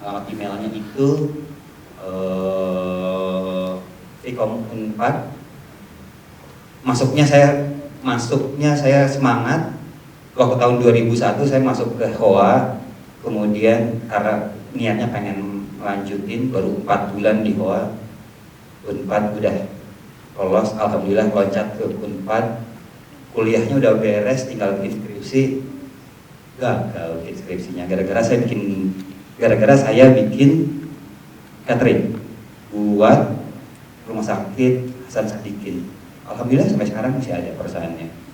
alamat emailnya itu Vkom Unpad. Masuknya saya semangat. Waktu tahun 2001 saya masuk ke HOA, kemudian karena niatnya pengen lanjutin, baru 4 bulan di HOA, Unpad udah lolos, alhamdulillah loncat ke Unpad, kuliahnya udah beres, tinggal bikin skripsi, gagal bikin skripsinya gara-gara saya bikin catering buat rumah sakit Hasan Sadikin. Alhamdulillah sampai sekarang masih ada perusahaannya.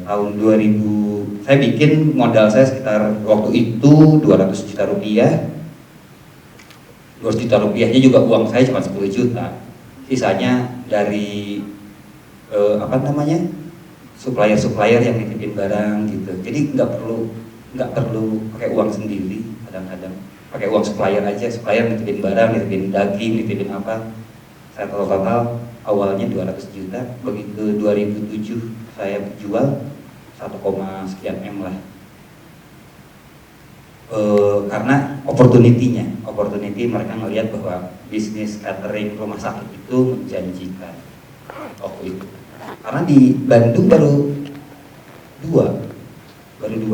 Tahun 2000 saya bikin, modal saya sekitar waktu itu 200 juta rupiah. 200 juta rupiahnya juga uang saya cuma 10 juta. Sisanya dari supplier yang nitipin barang gitu. Jadi nggak perlu pakai uang sendiri, kadang-kadang pakai uang supplier aja. Supplier nitipin barang, nitipin daging, nitipin apa. Saya total awalnya 200 juta. Begitu 2007 saya jual 1, sekian M lah. Karena opportunity mereka ngelihat bahwa bisnis catering rumah sakit itu menjanjikan waktu itu. Karena di Bandung baru dua,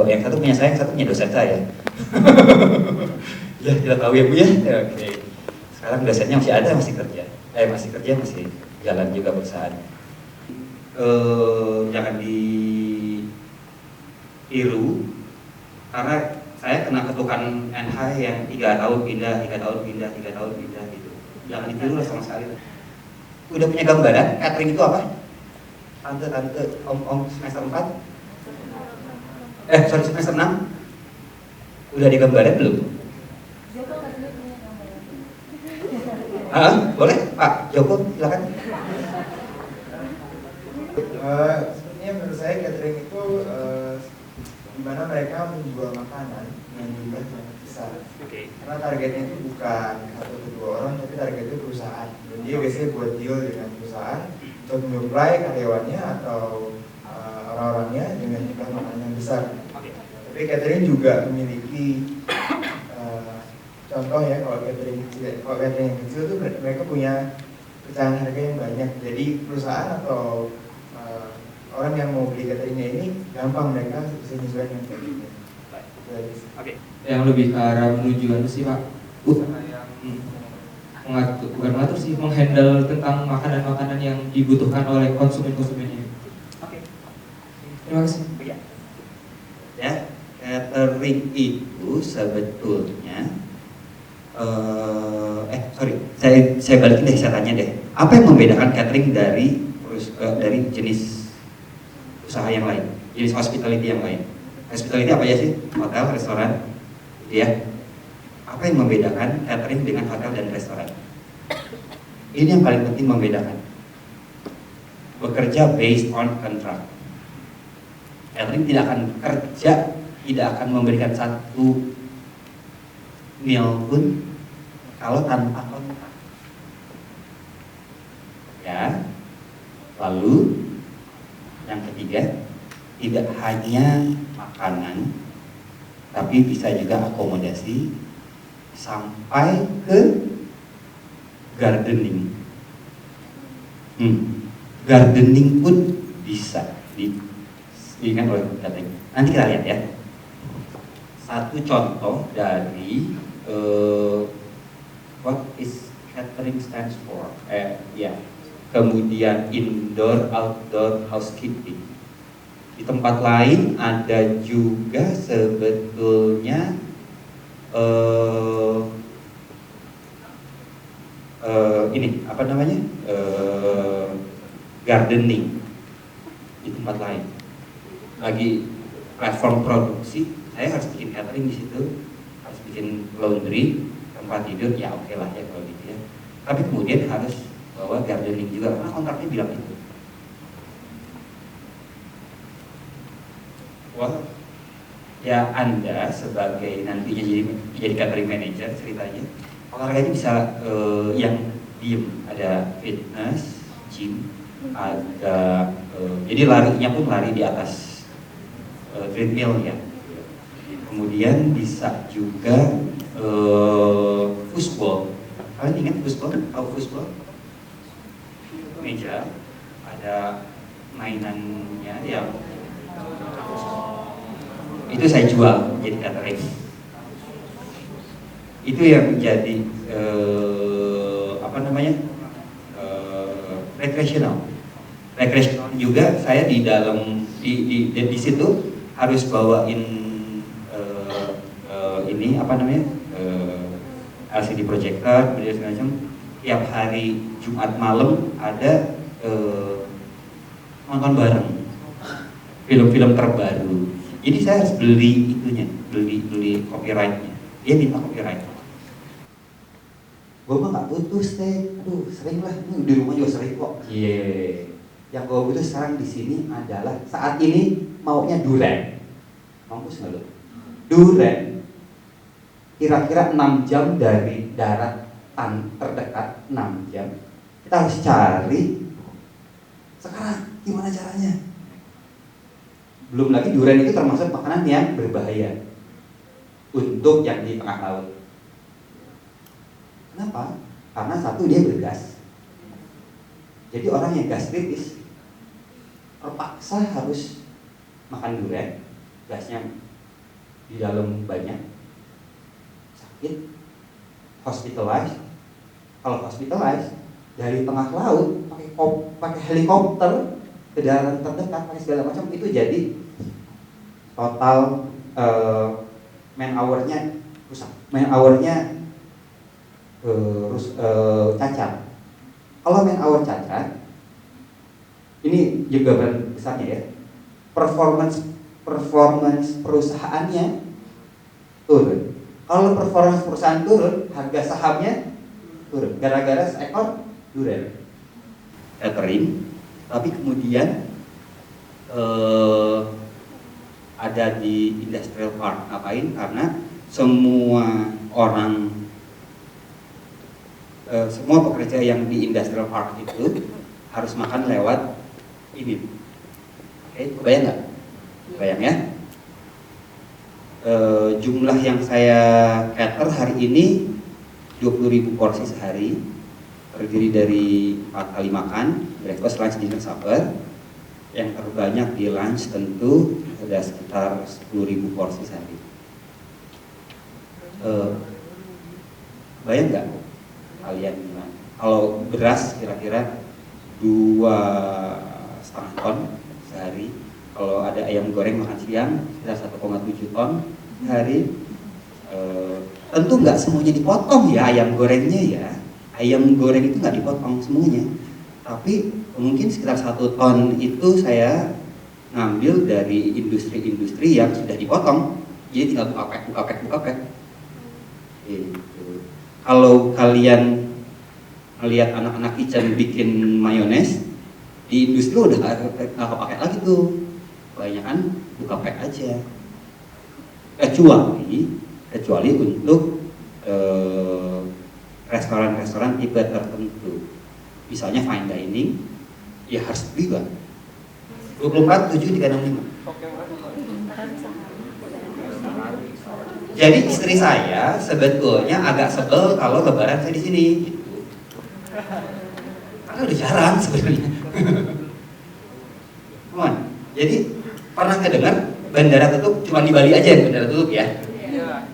yang satu punya saya, yang satu punya dosen saya. Ya kita tahu ya Bu ya. Oke. Sekarang dosennya masih ada, masih kerja, masih jalan juga perusahaannya. Jangan ditiru, karena saya kena ketukan NH yang 3 tahun pindah gitu. Jangan ditiru lah sama sekali. Udah punya gambaran catering itu apa? Tante, om semester 4? Semester 6? Udah ada gambaran belum? Boleh Pak Joko, silakan. Sepertinya menurut saya catering itu di mana mereka menjual makanan yang jumlah yang besar. Karena targetnya itu bukan 1-2 orang, tapi targetnya perusahaan. Dan dia biasanya buat deal dengan perusahaan untuk menyuplai karyawannya atau orang-orangnya dengan jumlah makanan yang besar. Tapi catering juga memiliki contoh ya, kalau catering yang kecil itu mereka punya pecahan harga yang banyak. Jadi perusahaan atau orang yang mau beli cateringnya ini gampang, mereka bisa menyesuaikan dengan cateringnya. Yang lebih ke arah menuju sih Pak, menghandle tentang makanan-makanan yang dibutuhkan oleh konsumen-konsumennya. Terima kasih. Ya, catering itu sebetulnya saya balikin deh, saya tanya deh, apa yang membedakan catering dari jenis usaha yang lain, jenis hospitality yang lain? Hospitality apa ya sih? Hotel, restoran, ya. Apa yang membedakan catering dengan hotel dan restoran? Ini yang paling penting membedakan. Bekerja based on contract. Catering tidak akan memberikan satu meal pun kalau tanpa kontrak. Ya. Lalu yang ketiga, tidak hanya makanan, tapi bisa juga akomodasi sampai ke gardening. Gardening pun bisa diberikan oleh catering. Nanti kita lihat ya. Satu contoh dari what is catering stands for. Kemudian indoor outdoor housekeeping. Di tempat lain ada juga sebetulnya gardening di tempat lain. Lagi platform produksi, saya harus bikin catering di situ, harus bikin laundry, tempat tidur, ya oke lah ya kalau gitu ya. Tapi kemudian harus bawa gardening juga, karena kontraknya bilang itu. Wah, ya Anda sebagai nantinya jadi catering manager ceritanya, olahraganya bisa yang diem, ada fitness, gym, ada jadi larinya pun lari di atas treadmill ya. kemudian bisa juga foosball. Kalian ingat foosball? Tahu foosball? Meja, ada mainannya yang itu saya jual jadi catering. Itu yang menjadi rekreasional juga. Saya di dalam di situ harus bawain LCD projector, kemudian segala macam. Tiap hari Jumat malam ada nonton bareng film-film terbaru. Jadi saya harus beli itunya, beli copyrightnya. Dia minta copyright. Gue mah nggak putus deh, aduh sering lah, di rumah juga sering kok. Yang gue butuh sekarang di sini adalah saat ini maunya duren. Mampus nggak lo? Duren kira-kira 6 jam dari daratan terdekat, 6 jam. Kita harus cari sekarang gimana caranya. Belum lagi duren itu termasuk makanan yang berbahaya untuk yang di tengah laut. Kenapa? Karena satu, dia bergas. Jadi orang yang gastritis terpaksa harus makan durian, gasnya di dalam banyak, sakit, hospitalized. Kalau hospitalized dari tengah laut pakai helikopter ke daratan terdekat, pakai segala macam, itu jadi total man hour-nya rusak, man hour-nya cacat. Kalau man hour cacat, ini juga besarnya ya, performance perusahaannya turun. Kalau performance perusahaan turun, harga sahamnya turun gara-gara seekor durian. Catering, tapi kemudian ada di industrial park. Ngapain? Karena semua orang, semua pekerja yang di industrial park itu harus makan lewat ini. Oke, kebayang nggak? Kebayang ya? Jumlah yang saya cater hari ini 20.000 porsi sehari, terdiri dari 4 kali makan, breakfast, lunch, dinner, supper. Yang terbanyak di lunch tentu ada sekitar 10.000 porsi sehari. Bayang nggak kalian gimana? Kalau beras kira-kira 2,5 ton sehari. Kalau ada ayam goreng makan siang sekitar 1,7 ton sehari. Tentu nggak semuanya dipotong ya ayam gorengnya ya. Ayam goreng itu nggak dipotong semuanya. Tapi mungkin sekitar 1 ton itu saya ngambil dari industri-industri yang sudah dipotong. Jadi tinggal buka pack. Gitu. Kalau kalian melihat anak-anak kitchen bikin mayones, di industri udah nggak kepake lagi tuh. Kebanyakan buka pack aja. Kecuali untuk restoran-restoran tipe tertentu. Misalnya fine dining, ya harus beli Bang. 24/7/365. Jadi istri saya sebetulnya agak sebel kalau lebaran saya di sini gitu. Karena udah jarang sebenarnya. Jadi pernah kedengar bandara tutup, cuma di Bali aja yang bandara tutup ya?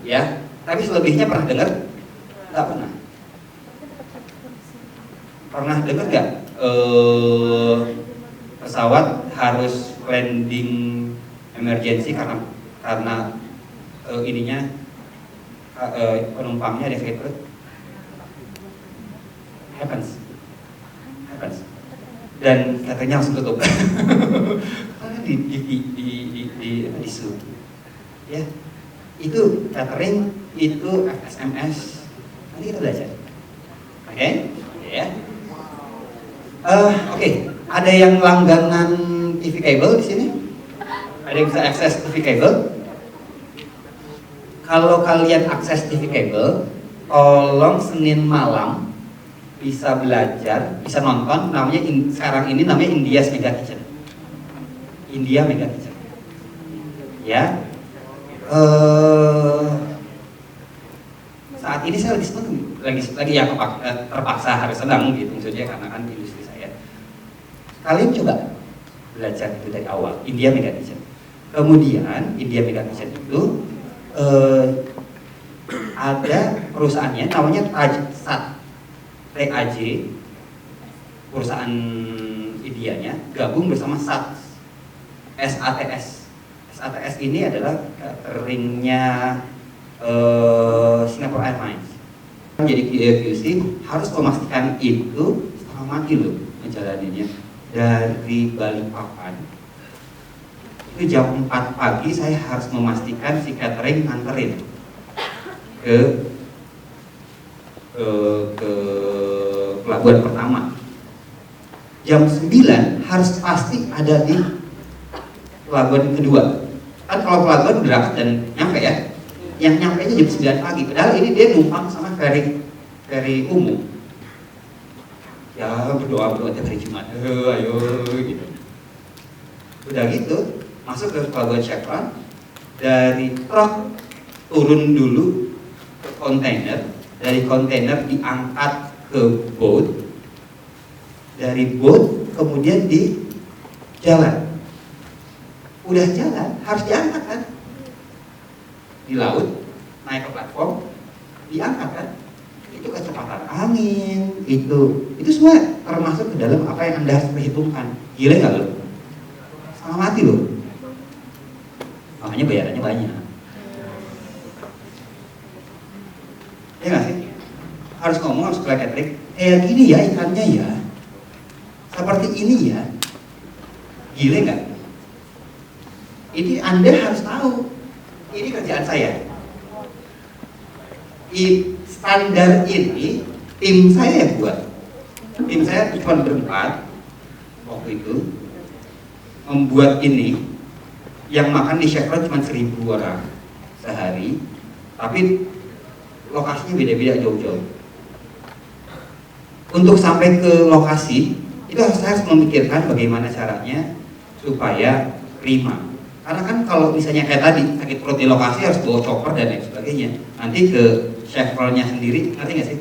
Ya, tapi selebihnya pernah dengar? Nggak pernah. Pernah dengar nggak pesawat harus landing emergency karena penumpangnya defected? Happens. Dan katanya langsung tutup. Karena di su. Ya, itu catering, itu FSMS. Nanti kita belajar. Oke? Ya. Oke. Ada yang langganan TV kabel di sini? Ada yang bisa akses TV kabel? Kalau kalian akses TV kabel, tolong Senin malam bisa belajar, bisa nonton. Namanya sekarang ini namanya India's Mega Kitchen. India Mega Kitchen. Ya. Gitu. saat ini saya lagi ya terpaksa harus senang gitu maksudnya karena kan industri saya. Kalian coba belajar itu dari awal, India Mega Kitchen. Kemudian India Mega Kitchen itu ada perusahaannya namanya TAJ, perusahaan Indianya gabung bersama SATS. SATS ini adalah cateringnya Singapore Airlines. Jadi QC harus memastikan itu setengah mati loh menjalaninya. Dari Balikpapan itu jam 4 pagi saya harus memastikan si catering nganterin ke pelabuhan pertama. Jam 9 harus pasti ada di pelabuhan kedua. Kan kalau pelabuhan berangkat dan nyampe ya, yang nyampe itu jam 9 pagi. Padahal ini dia numpang sama ferry umum. Ya berdoa tiap hari Jumat, ayo gitu. Udah gitu masuk ke pelabuhan Chevron, dari truk turun dulu ke kontainer, dari kontainer diangkat ke boat, dari boat kemudian di jalan. Udah jalan harus diangkat kan, di laut naik ke platform diangkat kan. Itu kecepatan angin, itu semua termasuk ke dalam apa yang Anda harus perhitungkan. Gila nggak lo? Setengah mati lo. Makanya bayarannya banyak. Ya nggak sih? Harus ngomong, harus ke catering. Gini ya ikannya ya, seperti ini ya. Gila nggak? Ini Anda harus tahu. Ini kerjaan saya. Standar ini tim saya yang buat. Tim saya cuma berempat waktu itu membuat ini. Yang makan di Chevron cuma 1.000 orang sehari, tapi lokasinya beda-beda jauh-jauh. Untuk sampai ke lokasi itu saya harus memikirkan bagaimana caranya supaya prima. Karena kan kalau misalnya kayak tadi sakit perut di lokasi harus bawa chopper dan lain sebagainya. Nanti ke Chevronnya sendiri, ngerti nggak sih?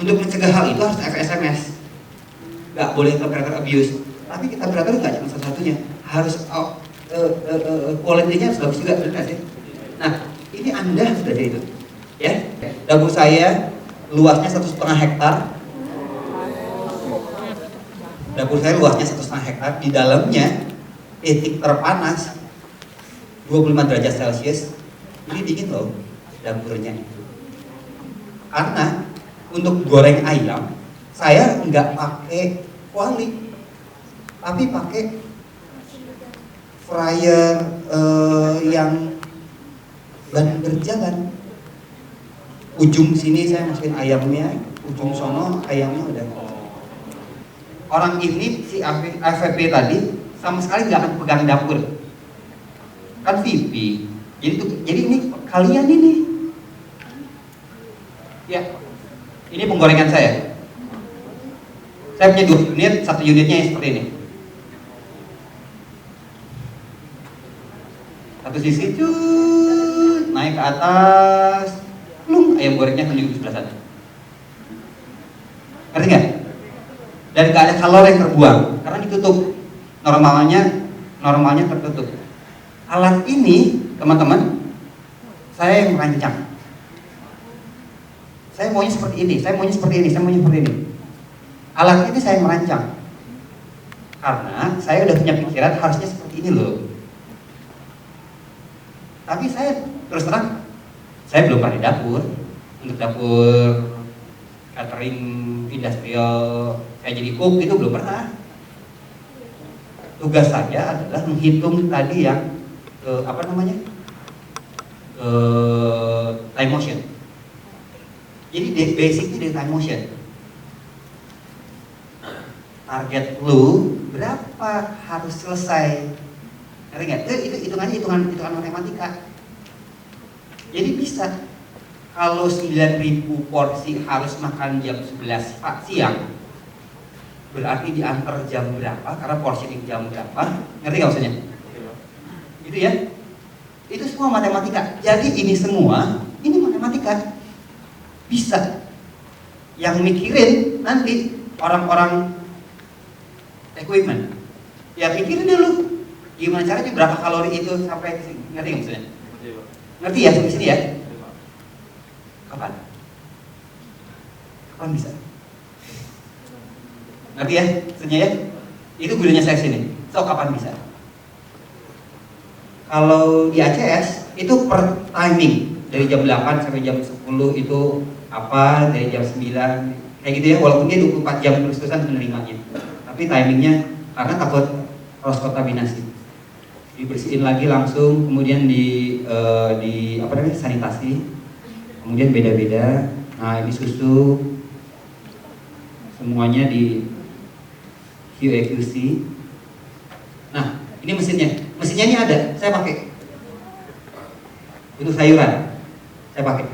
Untuk mencegah hal itu harus FSMS, nggak boleh temperature abuse. Tapi kita temperature nggak cuma satu-satunya, harus quality-nya harus bagus juga, benar nggak sih? Nah, ini Anda harus belajar itu, ya. Dapur saya luasnya 1,5 hektar. Dapur saya luasnya 1,5 hektar. Di dalamnya titik terpanas 25 derajat Celcius. Ini dingin loh dapurnya itu. Karena untuk goreng ayam saya nggak pakai kuali, tapi pakai fryer yang ban berjalan. Ujung sini saya masukin ayamnya, ujung sono ayamnya udah. Orang ini si AVP tadi sama sekali nggak akan pegang dapur, kan VP. Jadi ini kalian ini. Ya, ini penggorengan saya. Saya punya 2 unit, 1 unitnya yang seperti ini. Satu sisi naik ke atas, ayam gorengnya kan di sebelah sana. Ngerti nggak? Dan nggak ada kalori yang terbuang karena ditutup. Normalnya tertutup. Alat ini, teman-teman, saya yang merancang. Saya maunya seperti ini, saya maunya seperti ini, saya maunya seperti ini. Alat ini saya merancang karena saya udah punya pikiran harusnya seperti ini loh. Tapi saya terus terang, saya belum pernah di dapur. Untuk dapur catering industrial kayak jadi cook itu belum pernah. Tugas saya adalah menghitung tadi yang time motion. Jadi basicnya dari time motion. Target lu berapa harus selesai? Ngerti nggak? Itu hitungan matematika. Jadi bisa kalau 9.000 porsi harus makan jam 11 siang, berarti diantar jam berapa? Karena porsi di jam berapa? Ngerti nggak maksudnya? Itu ya. Itu semua matematika. Jadi ini semua, ini matematika. Bisa. Yang mikirin nanti orang-orang equipment. Ya pikirin dulu. Gimana caranya berapa kalori itu sampai ke sini? Ngerti nggak maksudnya? Ngerti ya sampai sini ya? Kapan? Kapan bisa? Ngerti ya? Maksudnya ya? Itu gunanya saya sini. So kapan bisa? Kalau di ACS itu per timing. Dari jam 8 sampai jam 10 itu apa, dari jam 9 kayak gitu ya, walaupun dia 24 jam terus-terusan menerimanya. Tapi timingnya karena takut cross kontaminasi. Dibersihin lagi langsung, kemudian di apa namanya, sanitasi. Kemudian beda-beda. Nah, ini susu semuanya di QA/QC. Nah, ini mesinnya. Mesinnya ini ada, saya pakai. Untuk sayuran saya pakai.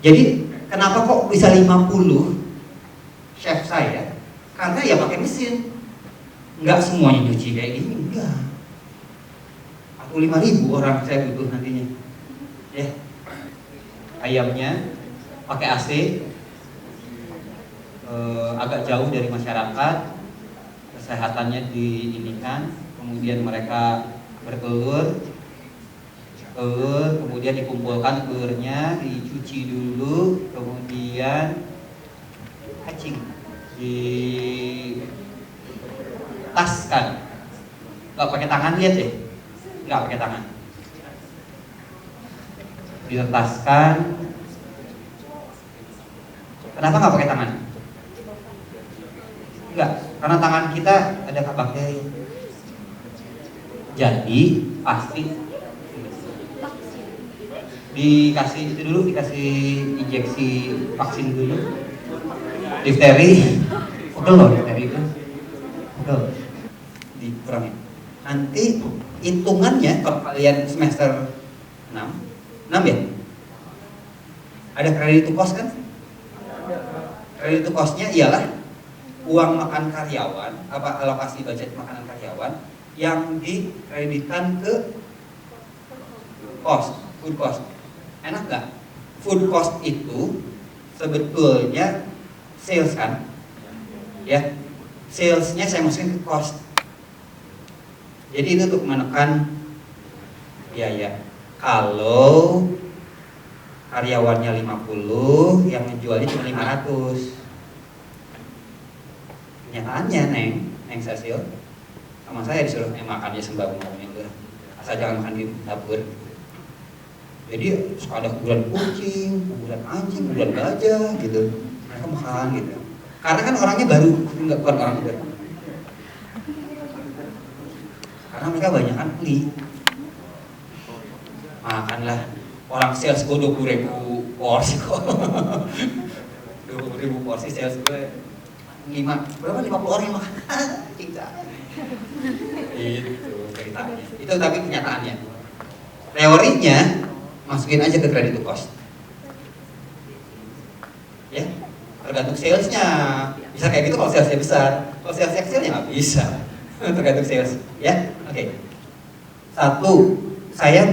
Jadi kenapa kok bisa 50 chef saya? Karena ya pakai mesin. Enggak semuanya nyuci kayak gini, enggak. Atau 5.000 orang saya butuh nantinya. Ya. Ayamnya pakai AC, agak jauh dari masyarakat, kesehatannya diinikan, kemudian mereka bertelur, kemudian dikumpulkan telurnya, dicuci dulu, kemudian hatching, ditaskan. Nggak pakai tangan, lihat deh, nggak pakai tangan. Diletaskan. Kenapa nggak pakai tangan? Enggak, karena tangan kita ada bakteri. Jadi pasti dikasih itu dulu, dikasih injeksi vaksin dulu. Difteri, pegel loh difteri itu, pegel. Dikurangin. Nanti hitungannya kalau kalian semester 6 ya, ada kredit to cost kan? Kredit to cost-nya ialah uang makan karyawan, apa alokasi budget makanan karyawan yang dikreditkan ke cost, food cost. Enak nggak? Food cost itu sebetulnya sales kan? Ya, salesnya saya masukin ke cost. Jadi itu untuk menekan biaya. Kalau karyawannya 50, yang menjualnya cuma 500. Kenyataannya Neng Cecil sama saya disuruh makannya sembako itu, asal jangan makan di dapur. Jadi suka ada kuburan kucing, kuburan anjing, kuburan gajah gitu, mereka makan gitu. Karena kan orangnya baru, nggak bukan orang baru. Karena mereka banyak kan beli. Makanlah, orang sales gue 20.000 porsi kok. 20.000 porsi sales gue. 50 orang yang makan. Kita. Itu ceritanya. Itu tapi kenyataannya. Teorinya masukin aja ke credit to cost. Ya, tergantung salesnya. Bisa kayak gitu kalau salesnya besar. Kalau sales kecilnya nggak bisa. Tergantung sales. Ya, oke. Satu, saya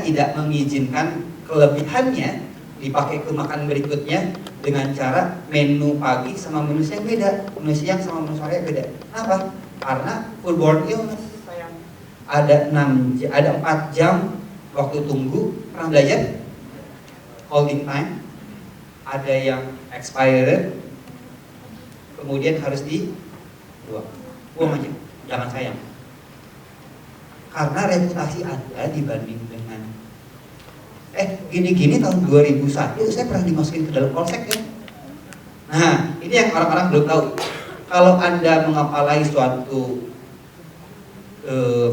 tidak mengizinkan kelebihannya dipakai ke makan berikutnya dengan cara menu pagi sama menu siang beda, menu siang sama menu sore beda. Kenapa? Karena foodborne illness sayang. Ada 4 jam waktu tunggu. Pernah belajar holding time, ada yang expired, kemudian harus buang aja, jangan sayang. Karena reputasi Anda dibanding dengan gini-gini tahun 2001 saya pernah dimasukin ke dalam polsek ya. Nah, ini yang orang-orang belum tahu. Kalau Anda mengapalai suatu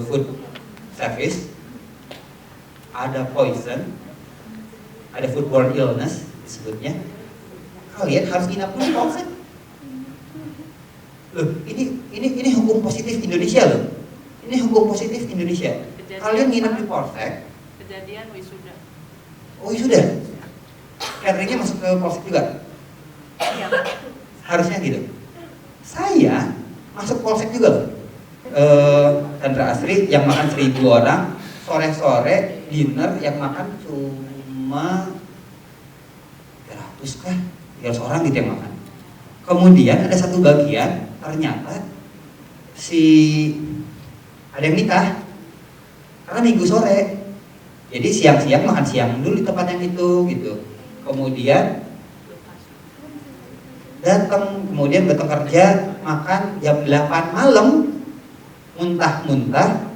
food service, ada poison, ada foodborne illness disebutnya, kalian harus nginap dulu di polsek. Loh, ini hukum positif Indonesia loh. Ini hukum positif Indonesia. Kalian nginap di polsek. Kejadian wisuda. Oh sudah. Cateringnya masuk ke polsek juga. Iya. Harusnya gitu. Saya masuk polsek juga loh. Chandra Asri yang makan 1000 orang, sore-sore dinner yang makan cuma 300 kah? 300 orang gitu yang makan. Kemudian ada satu bagian ternyata ada yang nikah karena minggu sore. Jadi siang-siang makan siang dulu di tempat yang itu gitu. Kemudian datang, kemudian bekerja, makan jam 8 malam, muntah-muntah,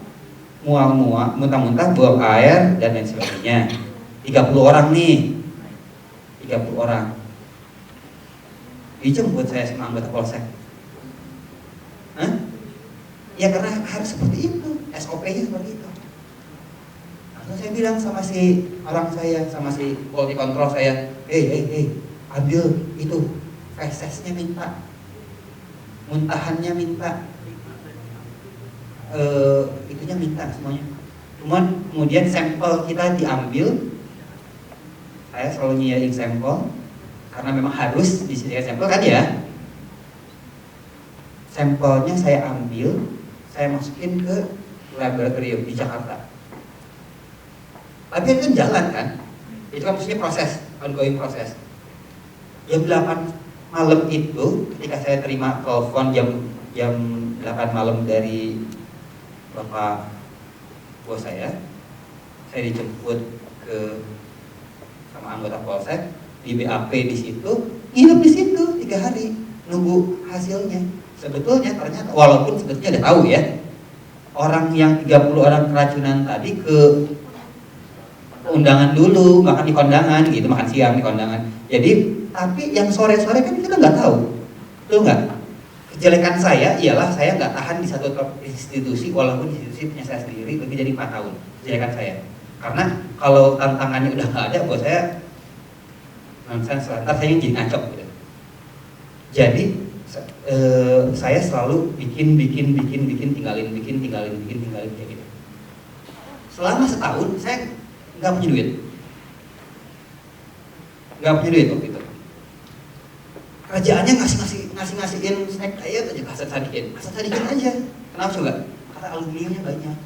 muntah-muntah, buang air dan lain sebagainya. 30 orang nih, 30 orang. Dijemput saya sama anggota polsek. Hah? Ya karena harus seperti itu, SOP-nya seperti itu. Lalu saya bilang sama si orang saya, sama si quality control saya, ambil itu, fesesnya minta, muntahannya minta, itunya minta semuanya. Cuman kemudian sampel kita diambil, saya selalu nyiain sampel, karena memang harus disediakan sampel kan ya. Sampelnya saya ambil, saya masukin ke laboratorium di Jakarta. Tapi itu kan jalan kan, itu kan maksudnya proses, ongoing proses. Jam 8 malam itu, ketika saya terima telepon jam 8 malam dari bapak bos saya dijemput ke sama anggota polsek di BAP di situ, nginep di situ 3 hari nunggu hasilnya. Sebetulnya ternyata walaupun sebetulnya udah tahu ya, orang yang 30 orang keracunan tadi ke undangan dulu, makan di kondangan gitu, makan siang di kondangan. Jadi tapi yang sore-sore kan kita nggak tahu, betul nggak? Kejelekan saya ialah saya nggak tahan di satu institusi, walaupun institusi punya saya sendiri lebih dari 4 tahun. Kejelekan saya, karena kalau tantangannya udah nggak ada, buat saya nonsense, ntar saya jadi ngacok gitu. Jadi saya selalu bikin, tinggalin kayak gitu. Selama setahun saya nggak punya duit waktu itu. Kerajaannya ngasihin snack diet aja, kasar sadikin aja. Kenapa coba? Karena aluminiumnya banyak.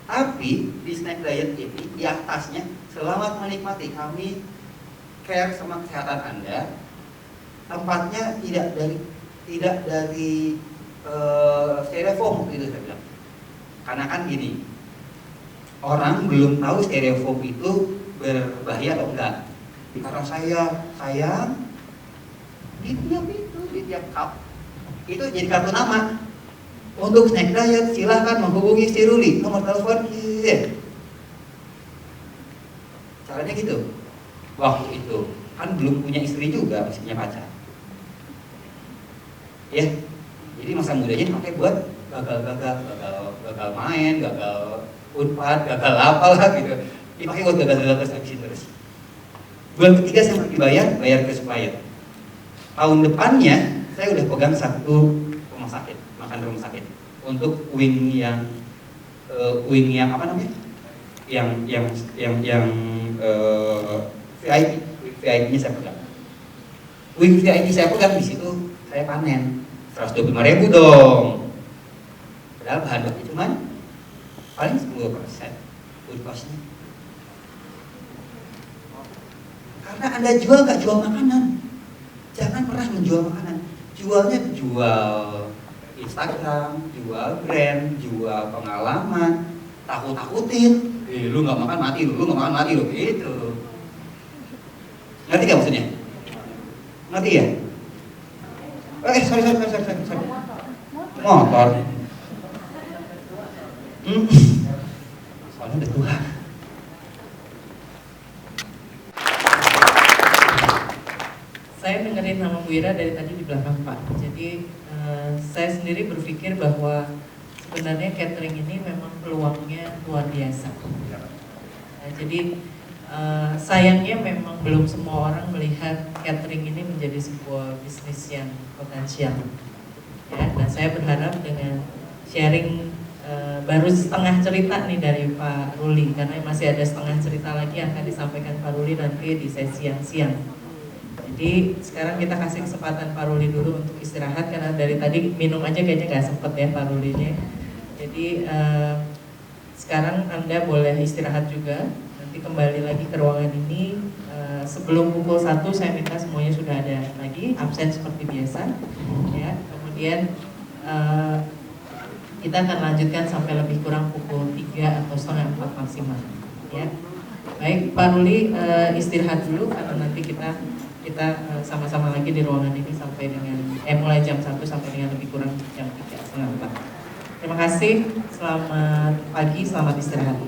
Tapi di snack diet ini di atasnya, selamat menikmati, kami care sama kesehatan Anda. Tempatnya tidak dari styrofoam itu saya bilang. Karena kan gini, orang belum tahu styrofoam itu berbahaya atau enggak. Karena saya sayang di tiap cup itu jadi kartu nama. Untuk snack diet silahkan menghubungi si Ruli, nomor telepon caranya gitu. Waktu itu kan belum punya istri juga, masih punya pacar ya, jadi masa mudanya dipakai buat gagal main, gagal unpad, gagal apalah gitu, dipakai buat gagal terus. Bulan ketiga saya pergi bayar ke supplier. Tahun depannya saya udah pegang satu rumah sakit untuk wing yang apa namanya, yang VIP-nya saya pegang. Wing VIP saya pegang, di situ saya panen 125.000 dong. Padahal bahan bakunya cuman paling 10% food cost-nya. Karena Anda nggak jual makanan, jangan pernah menjual makanan. Jualnya jual Instagram, jual brand, jual pengalaman, takut-takutin. Lu nggak makan mati lu nggak makan mati lu, gitu. Ngerti gak maksudnya? Ngerti ya? Sorry. Motor. Soalnya udah tua. Saya dengerin nama Bu Ira dari tadi di belakang Pak. Jadi saya sendiri berpikir bahwa sebenarnya catering ini memang peluangnya luar biasa. Jadi sayangnya memang belum semua orang melihat catering ini menjadi sebuah bisnis yang potensial. Ya, nah saya berharap dengan sharing baru setengah cerita nih dari Pak Ruli, karena masih ada setengah cerita lagi yang akan disampaikan Pak Ruli nanti di sesi yang siang. Jadi sekarang kita kasih kesempatan Pak Ruli dulu untuk istirahat, karena dari tadi minum aja kayaknya nggak sempet ya Pak Rulinya. Jadi sekarang Anda boleh istirahat juga. Nanti kembali lagi ke ruangan ini. Sebelum pukul 1 saya minta semuanya sudah ada lagi, absen seperti biasa. Ya, kemudian kita akan lanjutkan sampai lebih kurang pukul 3 atau setengah 4 maksimal. Ya, baik Pak Ruli, istirahat dulu karena nanti kita sama-sama lagi di ruangan ini sampai dengan mulai jam 1 sampai dengan lebih kurang jam 3 setengah 4. Terima kasih, selamat pagi, selamat istirahat.